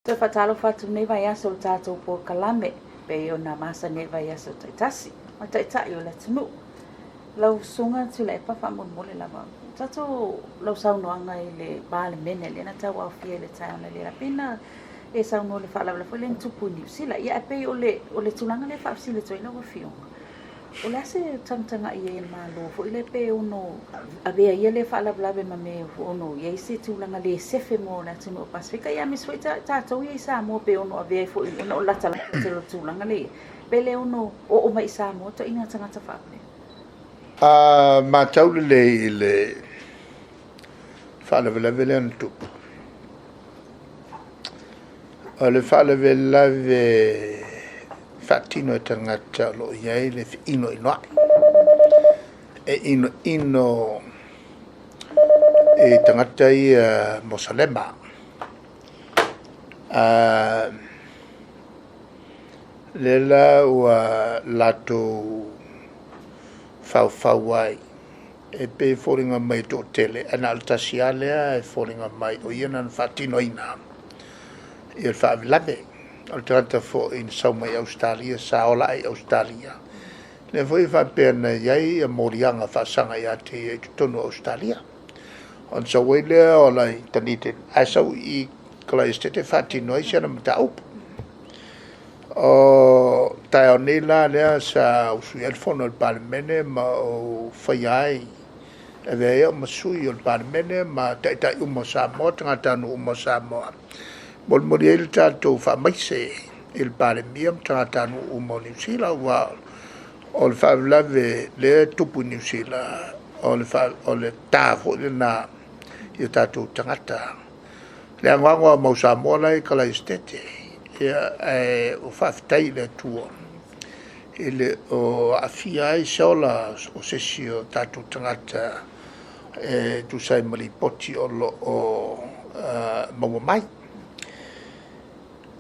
Te whatalo whatu nei vai aso o tātou po kalame, pe o nā masa nei vai aso taitasi, o taitai o le tunu. Lau sunga tu le pa whamon mole lava. Tātou lau saunoanga i le bāle mene, le na tau au fia le tai ona le rapina, e sauno le whalawala fo le ntupu ni usila. Ia e pe o le tulanga le whaafsile toi lau a fionga. O le ase tangtanga i e malo, fo i le pe ono, avea ia le whalawalawe ma me ono, ia i se tulanga le sefe mo na tunu o Pasifika, ia miswai tātou ia i sa mo pe ono avea fo i ono lata la te lo tulanga le. Pe le ono o mai sa mo, to inga tangata whape. Ma tau le whalawalawe le antupu. O le whalawalawe fatino e tangata lo iai le ino inoa. E ino e tangata i Mosalema. Le la ua lato fau ai. E pe fōringa mai tō tele. Ana altasi alea e fōringa mai o iana fatino ina. I el whaawelawe. O te rata fo in sauma i Australia, sa ola i Australia. Le fo i whapena iai a morianga whaasanga i ate i tonu Australia. On sa wele o lai tanite, ai sau i kala estete whatino i siana mta upu. O tai o nila lea sa usui elfono il palemene ma o whaiai. E vea o masui o il palemene ma taitai umo Samoa, tangatanu umo Samoa. Molmoli il tātou whamaise il pāremiam tangatanu umo New Zealand wa o le whaawelawe le tupu New Zealand o le tāwho le nā i tātou tangata. Le angwangwa mau Samoa lai kala estete ia o whawhitai le tua. Ile o awhia ai saola o sesi o tātou tangata tu sai malipoti o lo o maua mai.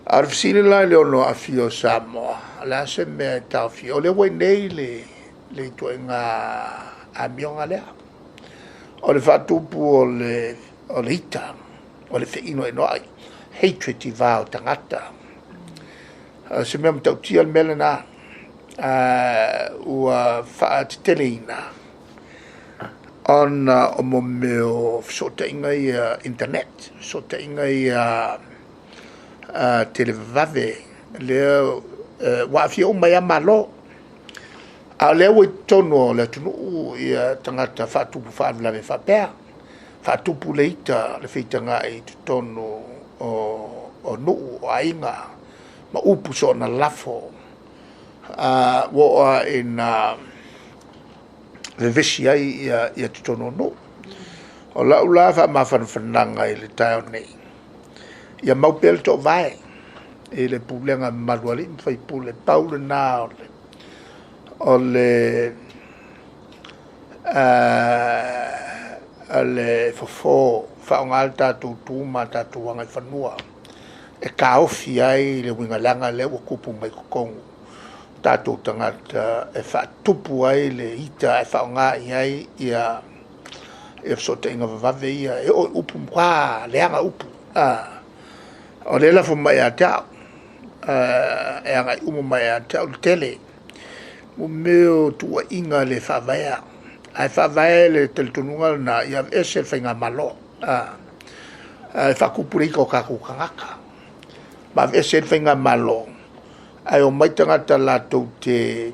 Arfsini lai le ono afio Samoa, la se me tau fio, le wai nei le tue ngā amionga lea. O le whatupu o le ita, o le whiino e noai, hatred i vāo tangata. Se mea mtau tia le mele nā, ua whaatitele ina. Ona o mo meo sota inga i internet, sota inga i televave leo wa fi o mai malo a leo tono le tunu ia tangata fatu fa la ve fa per fatu puleita le fitanga e tono o no ainga ma upu so na lafo wo in le visia ia tono no o la ula fa ma fa fananga i le tau nei. Ia maupel to vai e le pulenga maluali fai pule paule na ale fofo fa un alta tu ma tu wanga fanua e ka ofi ai le wingalanga le o kupu mai kongo tatu tangata e fa tupu ai le ita e fa nga ai ia e so tenga vave ia e upu kwa le anga upu o le la fo mai ata e anga umo mai ata o tele mo meo tu inga le favea ai favea le teltununga na ia ese fenga malo fa kupuri ko ka ku kanga ba ese fenga malo ai o mai tanga la to te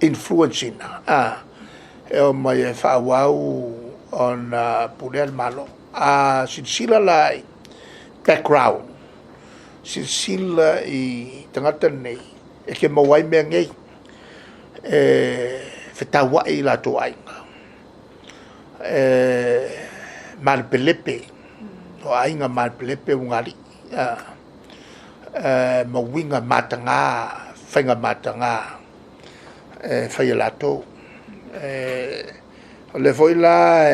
influencing e o mai fa wau on pulel malo sila lai background sila i tangata nei e ke mawai mea ngei whetawa i la to ainga marpelepe o ainga marpelepe ungari mawinga matanga whainga matanga whai la to o le foi la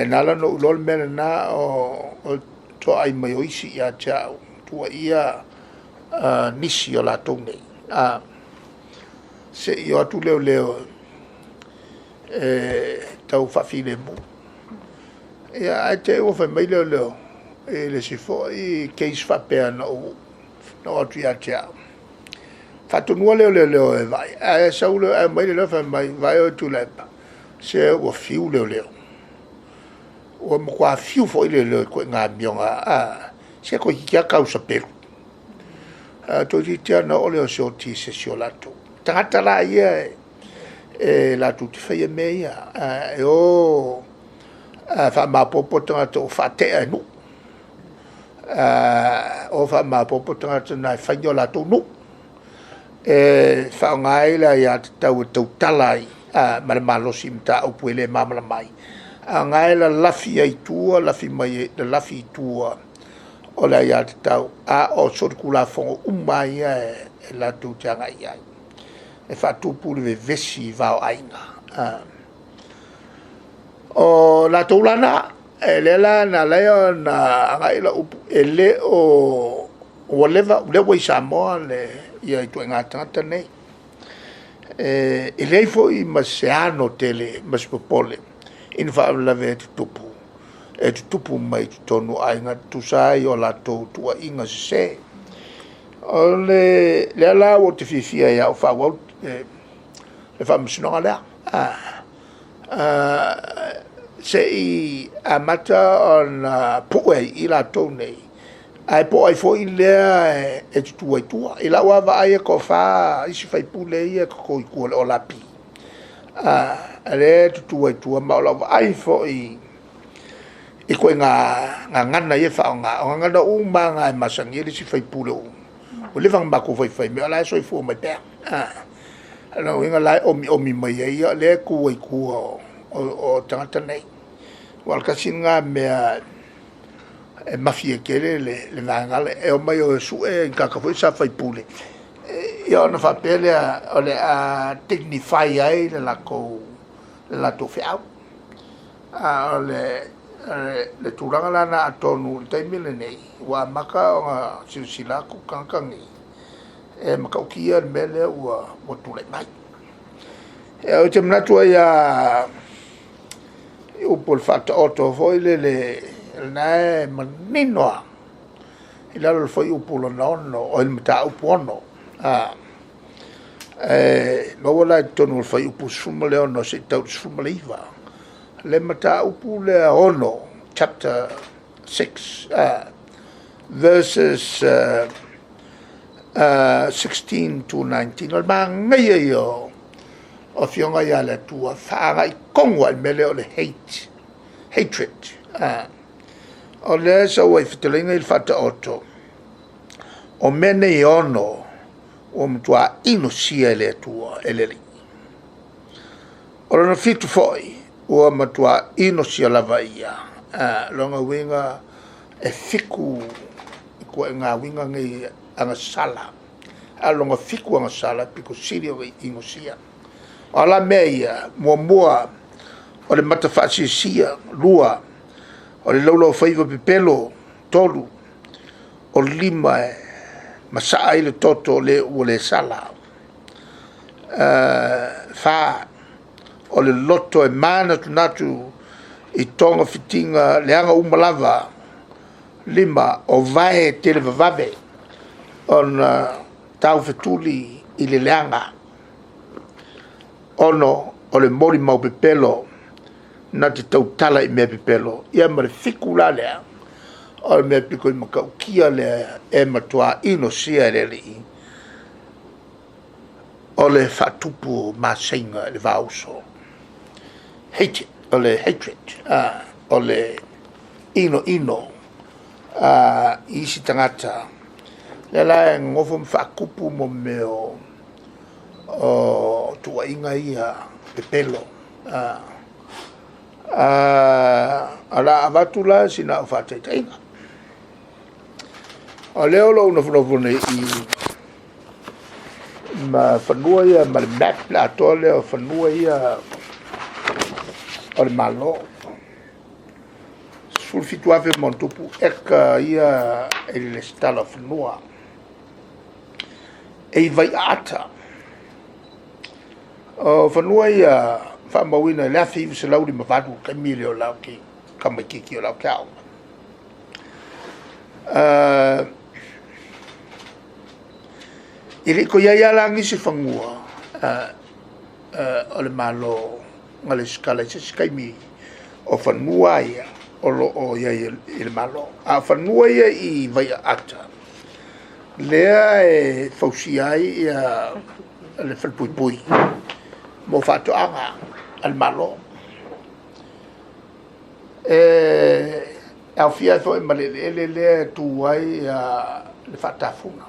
nala no ulol mena na o to ai mai oisi ia chao tua ia nisi o la tonge se io atu leo tau whawhine mo ia ai te o whai mai leo e le si fo i case fa pe no atu ia tia fatonua leo e vai a saulo e mai le fa mai vai o tu le se o fiu leo o mo kwa fiu fo le ko nga mionga se ko ki ka usa peru to ti tia no le o so ti se sio lato tata la ia e la tu ti fa me ia e o fa ma popo to fa te no o fa ma popo to na fa yo la to no e fa ngai la ya tau talai ma malo simta o puele mama mai ngai la lafi ai tua lafi mai la lafi tua o la ya tau o sorkula fo umai e la tu tanga ia e fa tu pule vesi va ainga o la tolana e lela na leo na ngai la ele o whatever le way Samoa le ia tu ngata nei e lei foi masiano tele mas popole in fa la vet tupu e tupu mai tonu ainga tu sai o la to tua inga se o le la o te fifia ia o fa o le fa msino ala se i amata on puwe i la to nei ai po ai foi le e tu ai tua e la wa vai ko fa i si fai pule ia ko ko o la pi ale tu ai tua ma la ai foi e ko nga ngana ye fa nga da uma nga masangi si fai pule o le vang ba ko fai me la so i fu mai pe ala winga la o mi mai ia le ku ai ku o tanga nei wal kasinga me e mafia kele le vangale e o mai o su e ka foi sa fai pule e ona fa pele o le a dignify ai la ko la to fiau a le turanga la na atonu te mile nei wa maka o silsila ku kankangi e maka kia mele wa mo tule mai e o te mnatua ya o pol fata auto foi le na maninoa ila lo foi o polo nono o il mata o pono no wala tonu foi o pusuma le ono se tau suma leiva le mata o pule ono chapter 6 verses 16 to 19 o mangai yo o fionga ya le tua fa i kongo al mele o le hatred o le sa wai fitelinga il fata oto o mene i ono o mtua ino sia le tua eleli o lana fitu foi o matua ino sia lava ia longa winga e fiku ko nga winga ngai anga sala a longa fiku anga sala piko sirio ino sia ala meia mua o le matafasi sia lua o le laulau faiva pepelo tolu o lima masaa i le toto le ua le sala fa o le loto e mana tunatu i tonga fitinga leanga umalava lima o vae tele vavave on tau fetuli i le leanga ono o le mori mau pepelo na te tau tala i mea pepelo ia ma le fiku la lea o le mea piko i makau kia lea e matua ino sia le li o le fatupu masenga le vauso hate o le hatred o le ino isi tangata le la ngofo mfakupu mo meo o tua inga ia pepelo ala avatula sina ufata taina o leo lo una fune i ma fanua ia ma map la tole o fanua ia o malo sul fituave montupu eka ia ele stala fanua e vai ata o fanua ia fa mawina la fi se lauri ma vadu ka milio la ki ka mai ki o la ka Ili ko ia langi se fangua o le malo ngale skala se skaimi o fanua ia o lo o ia il malo a fanua ia I vai ata lea e fausiai ia le falpui mo fato anga al malo au fia fo malele le tu ai le fatafuna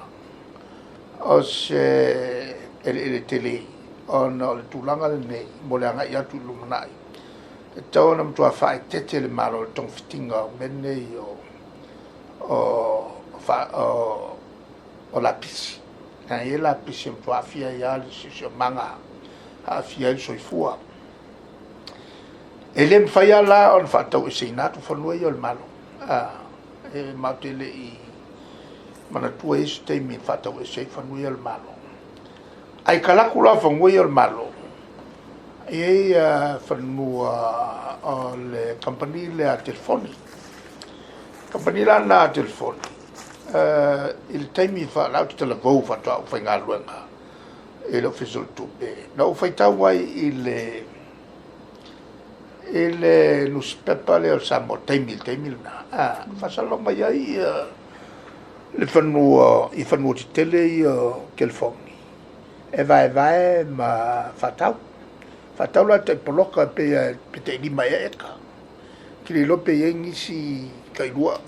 o se ele tele o no le tulanga le nei mo le anga ia tu lumanai e tau na mtua fai tete le malo le tong fitinga mene o lapisi na e lapisi mtua fia ia le sisio manga a fia il soifua ele mfaya la on fatau e seinatu fanua ia o le malo e matele I mana tua isi te mi fatau e sei fanua ia o le malo ai kalaku la fanua ia o le malo e fanua o le company le a telefoni company la na telefoni il taimi fa la tu la vou fa tau fa ngaluenga e lo fisul tupe no fa tau ai il newspaper le samo taimi na fa salo mai ai le fanua I fanua ti tele telefoni e vai ma fatau la te poloka pe te lima eka kili lo pe ngisi kailua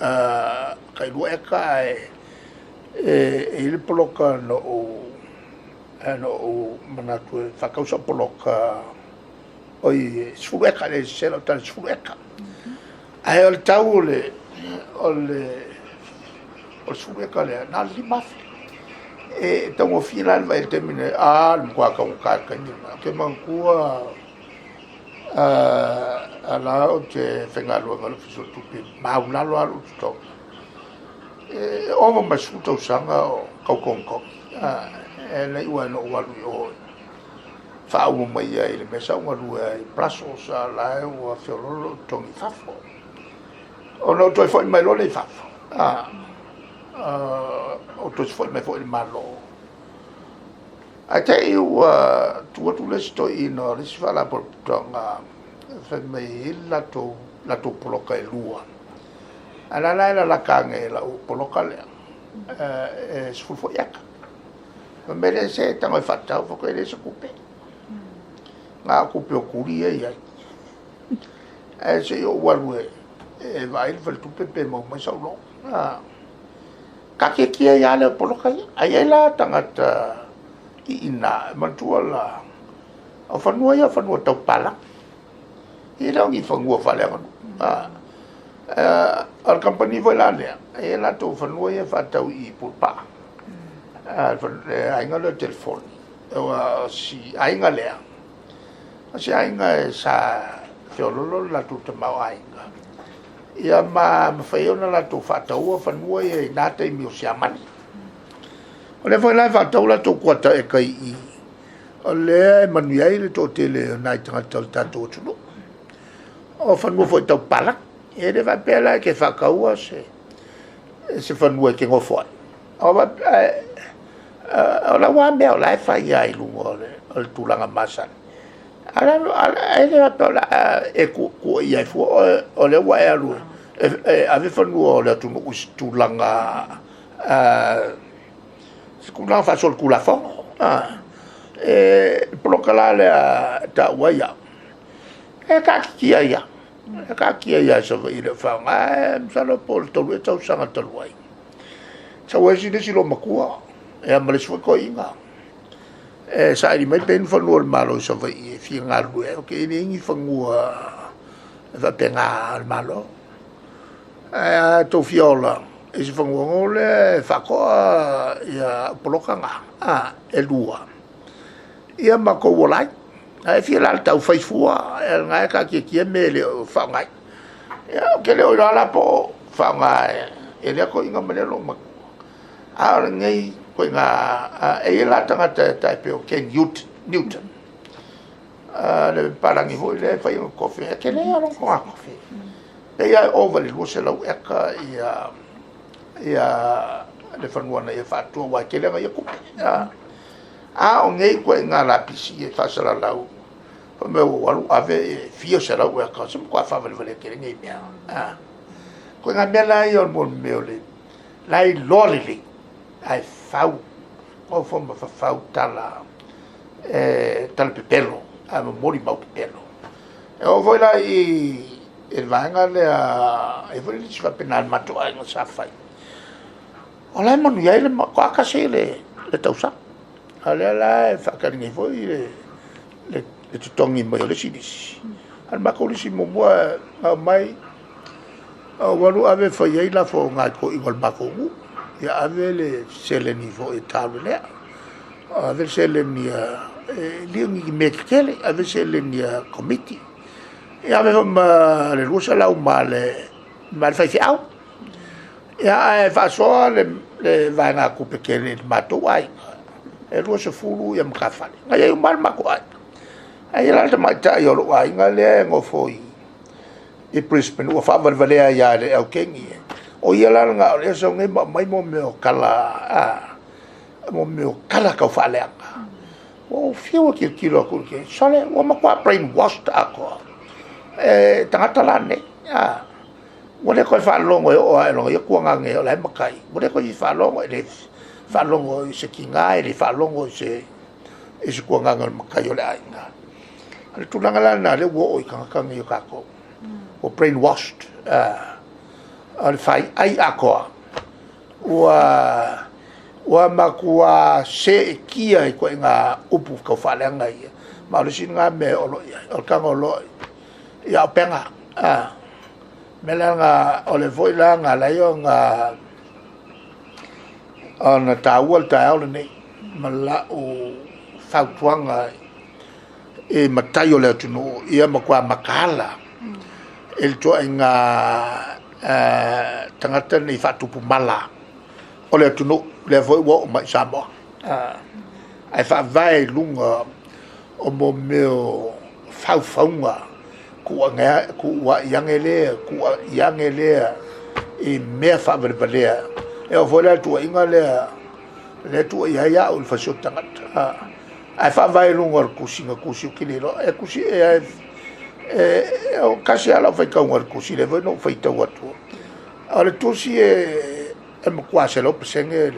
eka e le poloka no manatu fakausa poloka oi sueka le selo tal sueka ai o tau le sueka le na lima e tongo final vai termine al kwa ka ni ke mankua ala o te fengalo ngalo fiso tupi maunalo alu to o mo masuto sanga o kaukonko e le ua no walu o fa o mai ile mesa o walu e praso sa la o fiorolo tongi fafo o no to foi mai lo le fafo o to foi mai foi malo até eu tu le sto ino le si fala por tonga fe mai la to poloka e lua ala la kange la poloka le sfulfo yaka me se tango fatta fo ko le se coupe nga coupe o kuria ia se yo walu e vai fel tu pepe mo mai sa lo ka ke kia ya le poloka ai la tangata ina mantuala o fanua tau pala I la ngi fanua fale al company voi la le e la to fanua ia fatau I pulpa ai ngalo telefoni o si ai ngalea si ai nga sa fiololo la tu te mau ai nga ia ma faiona la tu fatau fanua ia na te mi o siamani o le foi la fatau la tu kwata e kai I o le manuai le to tele nai tanga tatu tunu o fanua foi tau pala e le va pela ke fakaua se fanua ke ngofo o va o la wa me o la fa ia I lungo o le tulanga masan ala ele va pela e ku ia fu o le wa alu ave fanua o le tunu tulanga kuna fa sol kula fo prokala le ta waya e ka kia ia so ile fa salo pol to le tau sanga to wai sa wesi de silo makua e amale so ko inga sa I mai pen fo no malo so vai fi ngalu e ke ni fangua va penga malo to fiola e se fangua ngole fa ko ia polokanga e lua ia mako wolai ai fi la tau fai fua e ngai ka ki me le fa ngai ia ke le ora la po fa ngai e le ko inga mele lo mak ngai ko nga e la tanga ta pe o ken Newton le parangi ho le fai un coffee ke le alo ko coffee e ia over le lo se lo eka ia ia le fanua na ia faatua wa ke lenga ia kupe o ngei ko nga la pisi e fa sala lau pa me walu ave fio sala o ka so ko fa vale ke ngei mea ko nga mea la i mo me ole lai lolili ai fau o fo ma fa fau tala tal pepelo a mo mori mau pepelo o voi la i vanga le e voi li fa penal mato ai no sa fai o lai mo ia le ko aka se le tausa ale la fa ka ni voi le tutongi mo le sidis al ma ko si mo mai walu ave fa ia la fo nga ko igual ma ko ya ave le sele ni fo e talo le ave sele ni liungi mekele ave sele ni committee ya ave ma le rusa la umale mal fa fi au ya fa so le va na ku pekele mato ai e rusa fulu ya mkafale nga ya mal ma ko ai la ta mai ta yo lo ai nga le ngo foi e Brisbane o fa valea ya le au kengi o ia la nga le so ngai mai mo me kala ka fa le o fio ki kilo ku ke sole o ma kwa brain washed ako tangata la ne o le ko fa longo o lo ia ku nga nge o le makai o le ko i fa longo le fa longo se kinga le fa longo se ku nga nga makai o le ai nga le tulanga la na le wo o ka nge ka ko o brainwashed al fai ai akoa wa makua se kia ko nga upu ka falenga ia ma le singa me o ka ngolo ya penga melanga o le voila nga la yo nga ona tawal taul nei mala o fautuanga e matayo le tunu ia makua makala el to nga tangata ni fatupu mala o le tunu le voi wo mai samo ai fa vai lunga o mo meu faufaunga ku nga ku wa yangele e me fa verbale e o vola tu inga le tu ya o fa tangata ai fa vai lunga ku singa ku si kilelo e ku si o kasi ala fai ka un ku si le no fai ta watu ala tu si mo kwa se lo pesenge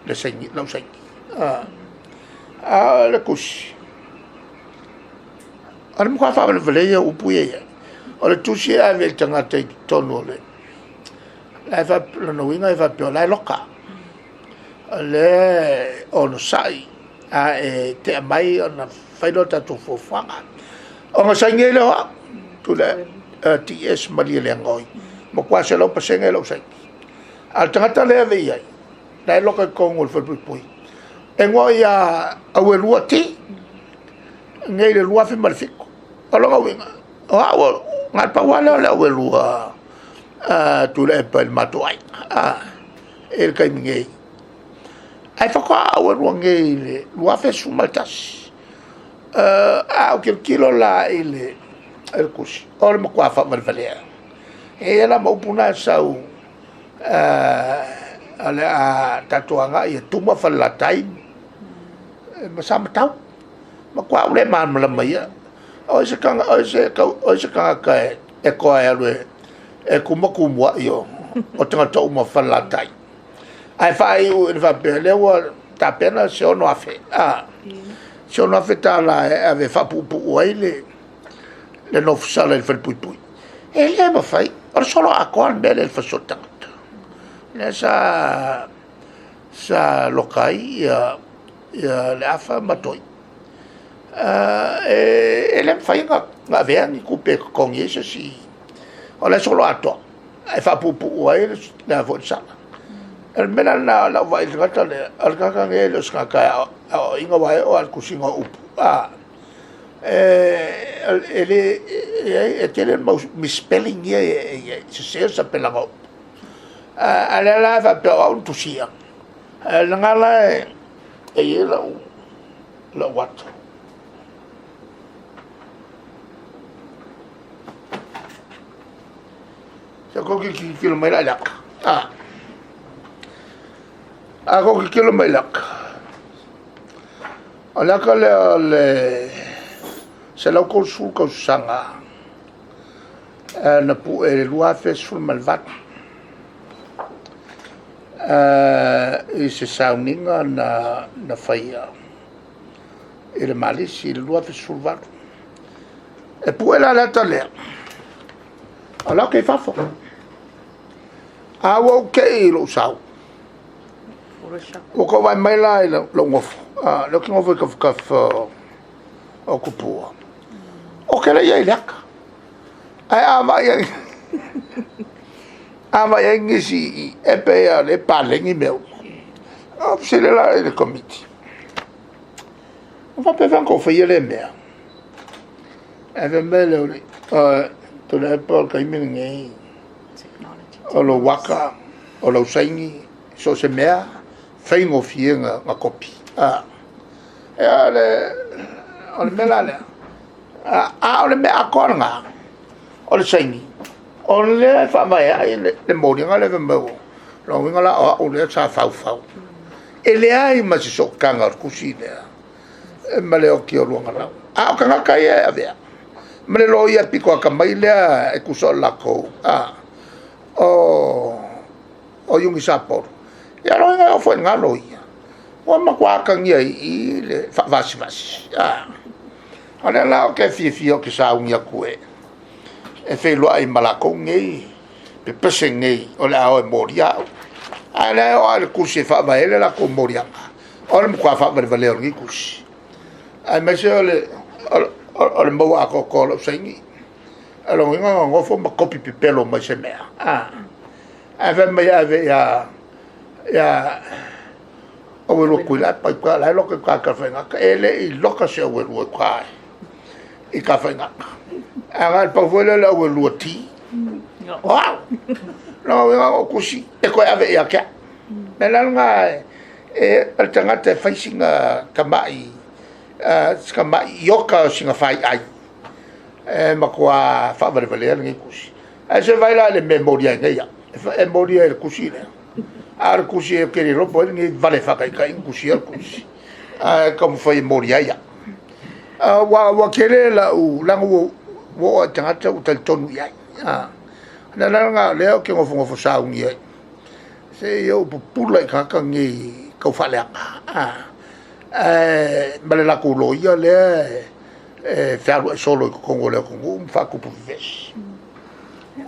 le sengi lo sengi le kusi ala mo kwa fa le vele o puye ala tu si ave tanga te tono le la fa no winga fa pio la loka le on sai te mai ona fai lo ta tu fo fanga o nga sange le tu le TS mali le ngoi mo kwa se lo pasenge lo sai al tangata le ve ai dai lo ka ko ngol fo pui e ngoi a we lua ti ngai le lua fe malfiko o lo winga o ngal pa wala le we lua tu le pa mato ai el kai ngai ai fa ko we lua ngai le lua fe su maltas o kilo la ile el kusi o mo kwa fa malvalea e la mo puna sau ale a tatuanga e tuma fa la tai ma sam tau ma kwa le ma la mai o se kanga ka e ko e kuma kumwa yo o tanga to mo fa la tai ai fa u va bele wa ta pena se ono afe se ono afeta la ave fa pupu oile le no sala il pui pui e le ma fai or solo a con bele il fa soltanto le sa lokai ya le afa matoi e le fai nga verni coupe con yeso si o le solo ato e fa pupu oile la vo sala el mena la vai gata le al kaka nge lo skaka inga vai o al kusinga upu ele tiene misspelling se sa pelanga ala la va pe un tusia la ngala e la wat se ko ki filme la Ako ki kilo mai lak. Alaka le se lau ko sul ko sanga. Na pu e lua fe sul malvat. I se sauninga na faia. I le malisi i le lua fe sul vat. E pu e la tale. Ala ke fafo. Awa o ke i lo sau. O ko vai mai lai lo ngofo. Lo ki ngofo ka o kupua. O ke le ia laka. Ai ama ia ngisi e pe a le palengi meu. O se le la le committee. O va pe van ko fa ile mea. Ave mele to le por ka imi ngai. O lo waka o lo saingi so se mea faingo fienga nga kopi. E ale o le mela le. O le mea konga. O le saingi. O le fa mai ai le mori nga le mo. Lo winga la o le sa fau. E le ai ma se so kanga kusine. E ma le o ki o luanga la. O kanga kai e avea. Ma le lo ia piko ka mai le e kuso la ko. O yungi sapor. Ya lo nga fo nga lo ia. O ma kwa ka ngia I le fa vasi. Ole la o ke fi o ke sa ungia kue. E fe lo ai malako ngi. Pe pese ngi o le ao e moria. Ala o al kusi fa ba ele la ko moria. O le kwa fa ba le ngi kusi. Ai me se o le mo a ko ko lo sengi. Alo nga ngofo ma kopi pipelo ma se mea. Ave me ave ya o lo kuila pa ka la lo ka fenga ele I loka se o lo ka I ka fenga aga pa vola la o lo ti wow no o kusi e ko ave ya ka me la nga al tanga te facing kamai yoka singa fai ai ma kwa fa valer ngi kusi se vai la le memoria ngai ya e moria el kusi le ar kusi e keri robo ngi vale fa kai kusi al kusi como foi moria ya wa kele la u lango wo tanga u tel tonu ya na nga le ke ngofo sa ngi se yo pula ka ngi ko fa le male la kulo ya le fa solo ko le ko fa ku ves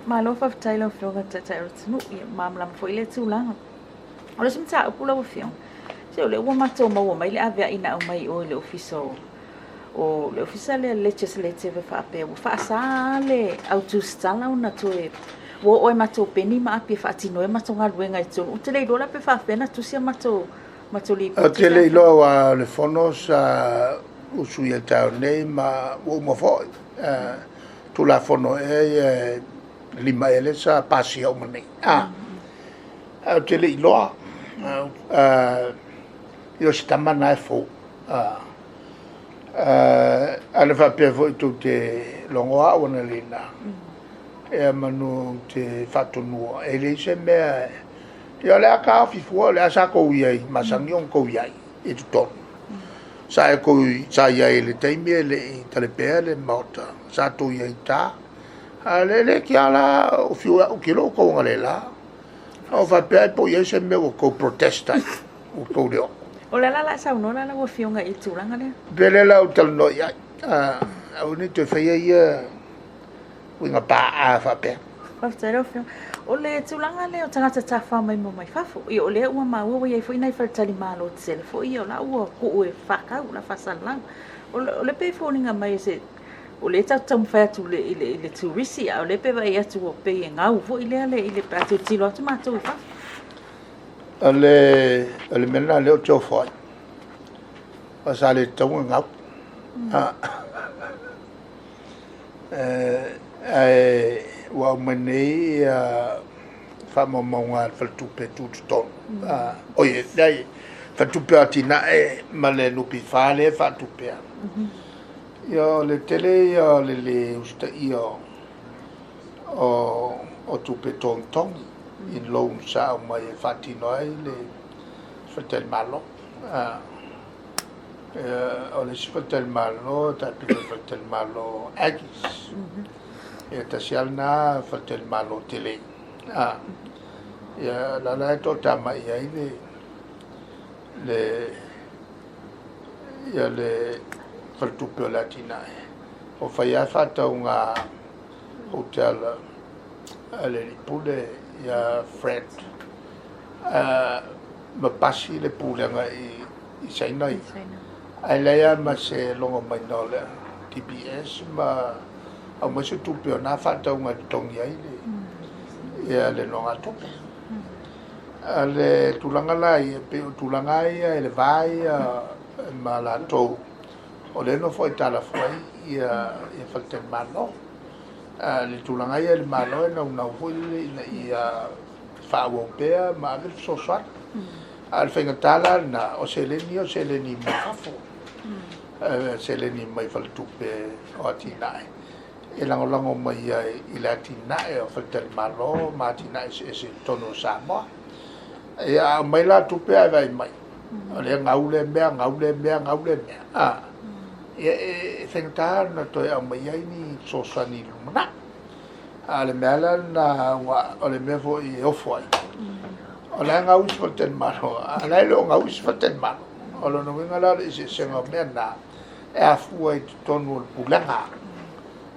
ma lo fa tailo floga tata rutinu mamla fo ile tulanga o le simta pula o fion se o le wa mato mo mai le avea ina o mai o le official legislative fa pe o fa sale autostala una toe o mato peni ma pe fa tino e mato nga luenga I tonu te le dola pe fa pena tu sia mato li te le lo a le fonos o su ya ta nei ma o mo fo tu la fono lima ele sa pasi o mani te le lo io sta mana fo ale fa pe fo tu te longo a ona lina e manu te fatu no ele se me io le ka fi fo le sa ko ye ma sangion ko ye e tutto sa ko sa ye le taimi le tale pe le morta sa tu ye ta ale ki ala o fiu o kilo ko ngale la o fa pe po ye se me ko protesta o ko le o la sa no la o fiu nga I tulanga le bele la o tal no ya o ni te fa ye winga pa a fa pe fa tero fiu o le tulanga le o tanga ta fa mai mo mai fafo I o le o ma o ye foi nai fa tali malo tsele foi o la o ku e fa ka o la fa salang o le pe fo ninga mai se o le tau fa tu le turisi o le pe vai atu o pe nga o vo ile prato tilo tu ma tu fa ale mena le o tau foi o sa le tau nga wa mane fa mo nga fa tu pe tu ton o ye dai fa tu pe atina ma le no pi fa le fa tu pe io le tele io le usta io o tu pe ton in lo sa mai fatti noi le fatel malo o le fatel malo ta fatel malo agis e ta sialna fatel malo tele ya la to tama ya le ya le faltupe latina o faya fata unga hotel ale pule ya friend ma pasi le pulenga i sainai ai leia ma se longo mai nole TPS ma au ma se tupe na fata unga tongi ai le ya le longa tupe ale tulanga lai pe tulanga ia le vai ma la to o le no foi tala foi ia falte malo le tulanga ia le malo na foi ia fa europea ma le so so al fenga tala na o se le ni mafo se le ni mai faltupe o tinai e lango mai i la tinai o falte malo ma tinai se tono sa mo ya mai la tupe ai mai le ngaule mea e fengta na to ya mai ai ni so sani lumana ale mela na wa ole me vo i ofoi ole ngau sfoten maro ale lo ngau sfoten maro ole no ngala le se senga mena e afu ai tonu pulanga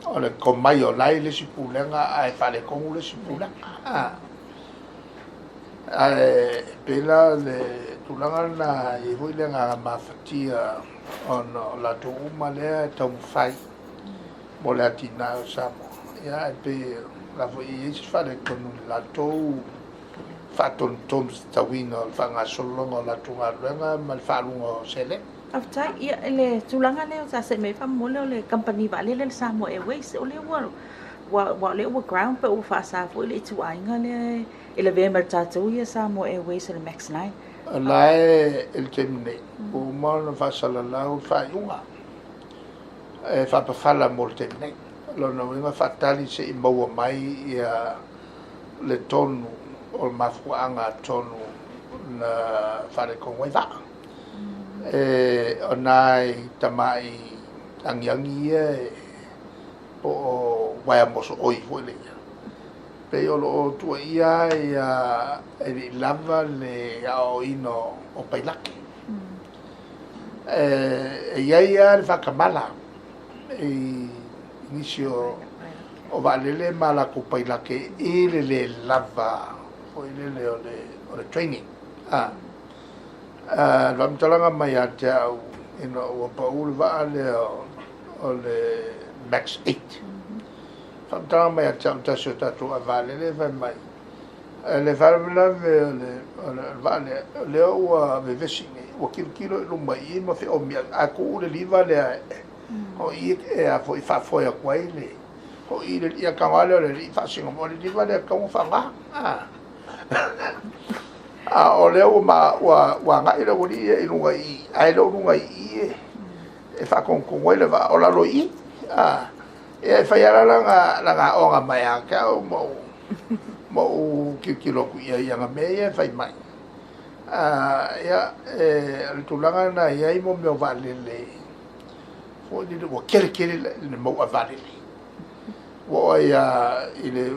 ole ko mai o lai le si pulanga ai fale con le si pulanga pela le tulanga na i voi le nga mafatia on la tu male tau fai mo le atina sa ya pe la voi i fare con la tu faton tom tawino fanga solongo la tu nga mal falungo sele after ia le tulanga le sa se me fa mo le company va le Samoa Airways o le wa le ground pe o fa sa fo le tu ainga le ele ve mertato ia Samoa Airways le Max 9 lai il temne o mo fa sala la fa yunga fa pa fala mo temne lo no nga fatali se mo mai ia le tonu o mafuanga tonu na fare con wai va onai tamai angiangi po wai moso oi foi pe o lo tu ia e lava le ao ino o pailaki ia fa kamala inicio o valele mala ko pailaki ile le lava foi le o le training vam talanga mai ata ino o paul va le max 8 vam talanga mai ata taso tatu avale le vai mai le valve le vale le o vevesini o kilo lo mai mo fe o mi a ku le liva le o i a foi fa foi a kwai le o i le ia kawale le fa singo mo le liva le ka mo fanga o leo wa nga ira wori e lunga i ai lo lunga i e fa con le va o la lo i e fa ya la o nga mai ka mo kilo ku ia nga me e fa mai ya le tulanga na ia i mo me va le fo di o kere le mo va le wo ya ile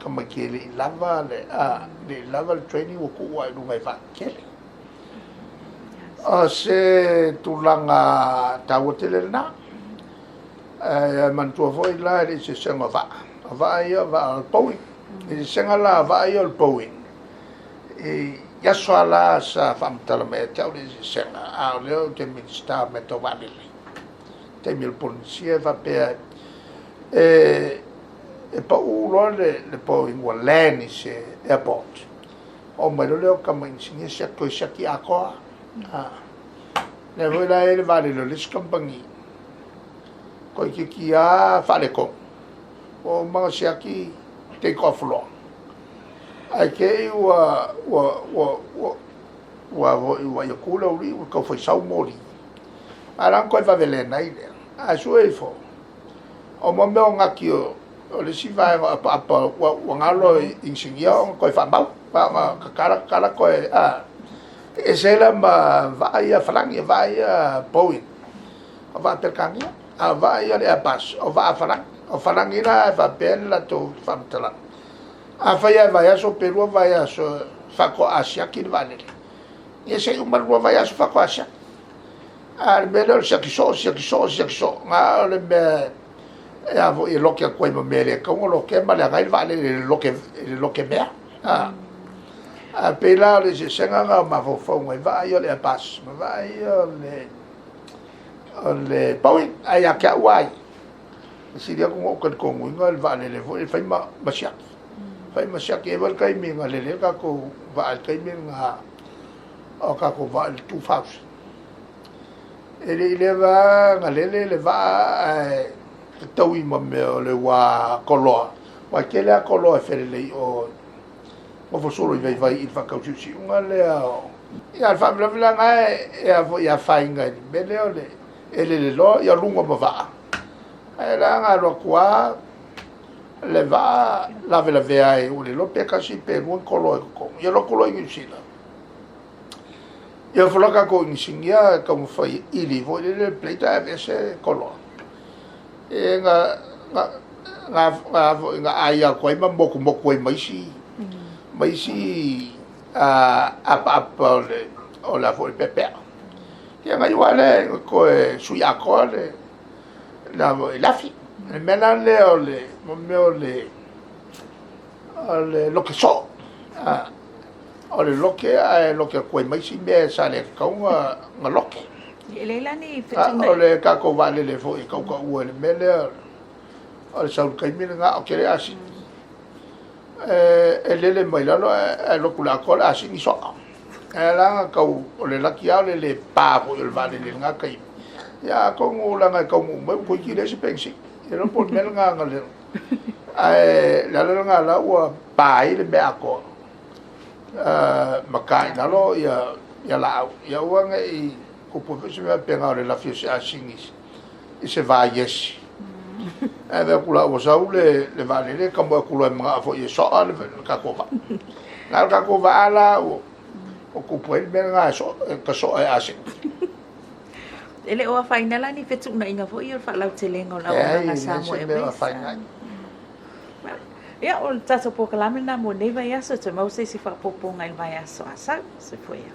kama kele lava le lava training o ku wa lunga fa kele se tulanga tawotele na man tu foi la le se senga va ia va al poing le senga la va ia al poing ya swala sa famtala me tau le senga a le te minister me to va le te mil polizia va pe e pa ulo le po in walani se airport o mai lo kama insigne se ko se ki ako le voi la ele vale lo lis compagnie ko ki a fale ko o ma se ki take off lo ai ke wa yo kula uri ko foi sau mori ala ko va vele nai a su e fo o mo me ngaki o le si vai apa wa ngalo insigne ko fa mau pa kala ko e se la ma vai a Frangi vai a Boeing o va per kangia a vai a Airbus o va a Frangi o Frangi na va ben la to famtala a vai a so Peru vai a so fako Asia ki vale e se o mar vai a so fako Asia a mero se ki so nga le me e a vo e lo ke ko me mele ko lo ke ma le ngai vale lo ke me a pela le se senga nga ma fo ngai vai le pas ma vai le Boeing ai a ka wai si dia ko ko ngal vale le vo e fai ma sia fai ma sia ke val kai mi nga le ka ko va kai mi nga o ka ko va 2000 ele va le va tau i me le wa koloa wa ke le koloa fere le o fo solo i vai i fa kausi si unga le ia fa bla bla nga ia fa inga me le ole ele lo ia lungo ma va era nga lo qua le va la vea e o le lo pe kasi pe un koloa ko ia lo koloa i sila ia floka ko insingia como foi ili vo le pleita ese koloa e nga aia ko ima moku e mai si a o la foi pepe e nga wale ko sui akole la fi mena le ole lo que so ole lo que ko mai si me sale ka nga lo que Leila ni ole ka ko vale le fo e ka u le mele ole sa ka mi nga o kere asi ele mai la lo kula ko asi ni so la ka ole la ki ale le pa o le vale le nga kai ya ko ngula nga ka mu mo ko ki le si pensi e no por mel nga le la nga la wa pa ile be ako makai na lo ya la ya wa nga ko po se me pega la fiese a singis e se va yes e ve kula o saule le vale le kambo kula ma fo ye so al ka ko va la ka ko va ala o ko po el benga so ka so a sing ele o final ni fetu na inga fo ia fa lau telengo la o sa mo e ya o tato po kalame na mo nei vai aso te mau se si fa popo ngai vai aso asa se foi